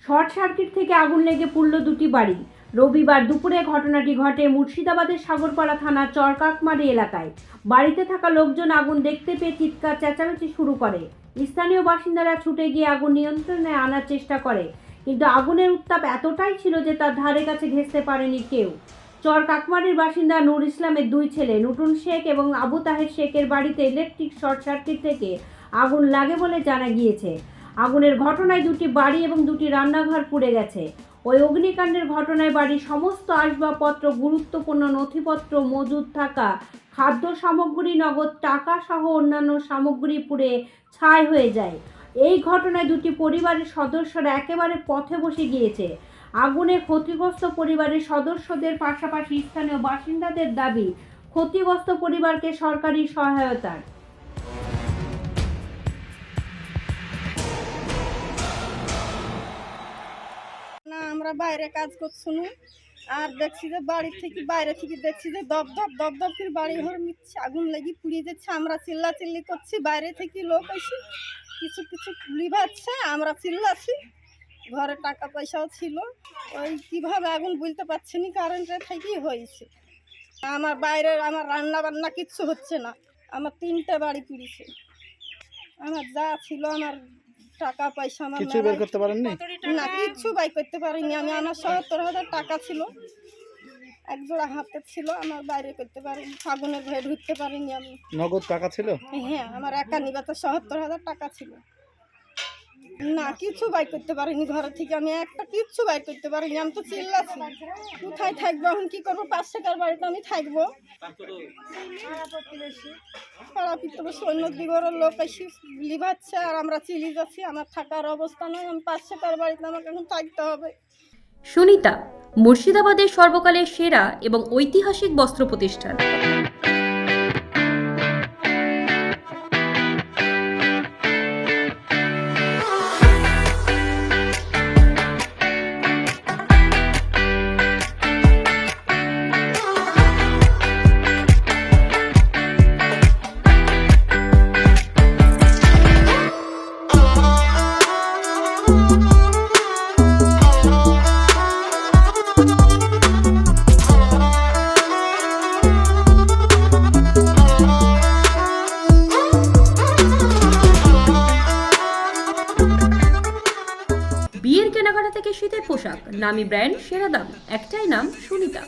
Short circuit থেকে আগুন লেগে পুড়ল দুটি বাড়ি। রবিবার দুপুরে ঘটনাটি ঘটে মুর্শিদাবাদের সাগরপাড়া থানার চরকাকমারি এলাকায়। বাড়িতে থাকা লোকজন আগুন দেখতে পেয়ে চিৎকার চেঁচামেচি শুরু করে। স্থানীয় বাসিন্দারা ছুটে গিয়ে আগুন নিয়ন্ত্রণে আনার চেষ্টা করে, কিন্তু আগুনের উত্তাপ এতটাই ছিল যে তার ধারে কাছে ঘেঁষতে পারেনি কেউ। চরকাকমারির বাসিন্দা নূর ইসলামের দুই ছেলে নূটন শেখ এবং আবু তাহের শেখের বাড়িতে ইলেকট্রিক শর্ট সার্কিট থেকে আগুন লাগে বলে জানা গিয়েছে। আগুনের ঘটনায় দুটি বাড়ি এবং দুটি রান্নাঘর পুড়ে গেছে। ওই অগ্নিকাণ্ডের ঘটনায় বাড়ির সমস্ত আসবাবপত্র, গুরুত্বপূর্ণ নথিপত্র, মজুদ থাকা খাদ্য সামগ্রী, নগদ টাকা সহ অন্যান্য সামগ্রী পুড়ে ছাই হয়ে যায়। এই ঘটনায় দুটি পরিবারের সদস্যরা একেবারে পথে বসে গিয়েছে। আগুনে ক্ষতিগ্রস্ত পরিবারের সদস্যদের পাশাপাশি স্থানীয় বাসিন্দাদের দাবি ক্ষতিগ্রস্ত পরিবারকে সরকারি সহায়তার। না, আমরা বাইরে কাজ করছিলাম আর দেখছি যে বাইরে থেকে দেখছি যে দপ দপ করে বাড়ি ঘর মিচ্ছে আগুন লেগে পুড়িয়ে যাচ্ছে। আমরা চিল্লাচিল্লি করছি, বাইরে থেকে লোক এসে কিছু লিভাচ্ছে, আমরা চিল্লাছি। ঘরে টাকা পয়সাও ছিল, ওই কিভাবে আগুন বুঝতে পারছি না, কারেন্টের থেকেই হয়েছে। আমার রান্না বান্না কিচ্ছু হচ্ছে না। আমার 3টে বাড়ি পুড়িয়েছে। আমার যা ছিল, আমার টাকা পয়সা কিছু বের করতে পারেননি? না, কিচ্ছু বাই করতে পারিনি আমি। আমার ৭০,০০০ টাকা ছিল, একজোড়া হাতে ছিল, আমার বাইরে করতে পারিনি। আগুনের ভয়ে ঢুকতে পারিনি আমি। নগদ টাকা ছিল? হ্যাঁ, আমার একা নিবাতে ৭০,০০০ টাকা ছিল। না, কিছু বাই করতে পারিনি ঘর থেকে, আমি একটা কিচ্ছু বাই করতে পারিনি। আমি তো চিল্লাছি, কোথায় থাকবো এখন, কি করবো? ৫ টাকার বাড়িতে আমি থাকবো। পাড়া প্রতিবেশী অন্য দিকের লোক এসে লিভাচ্ছে আর আমরা চিল্লি যাচ্ছি। আমার থাকার অবস্থা নয়, আমি ৫ টাকার বাড়িতে আমাকে এখন থাকতে হবে। সুনিতা, মুর্শিদাবাদের সর্বকালের সেরা এবং ঐতিহাসিক বস্ত্র প্রতিষ্ঠান। বিয়ের কেনাকাটা থেকে শীতের পোশাক, নামি ব্র্যান্ড, সেরা দাম, একটাই নাম সুনিতা।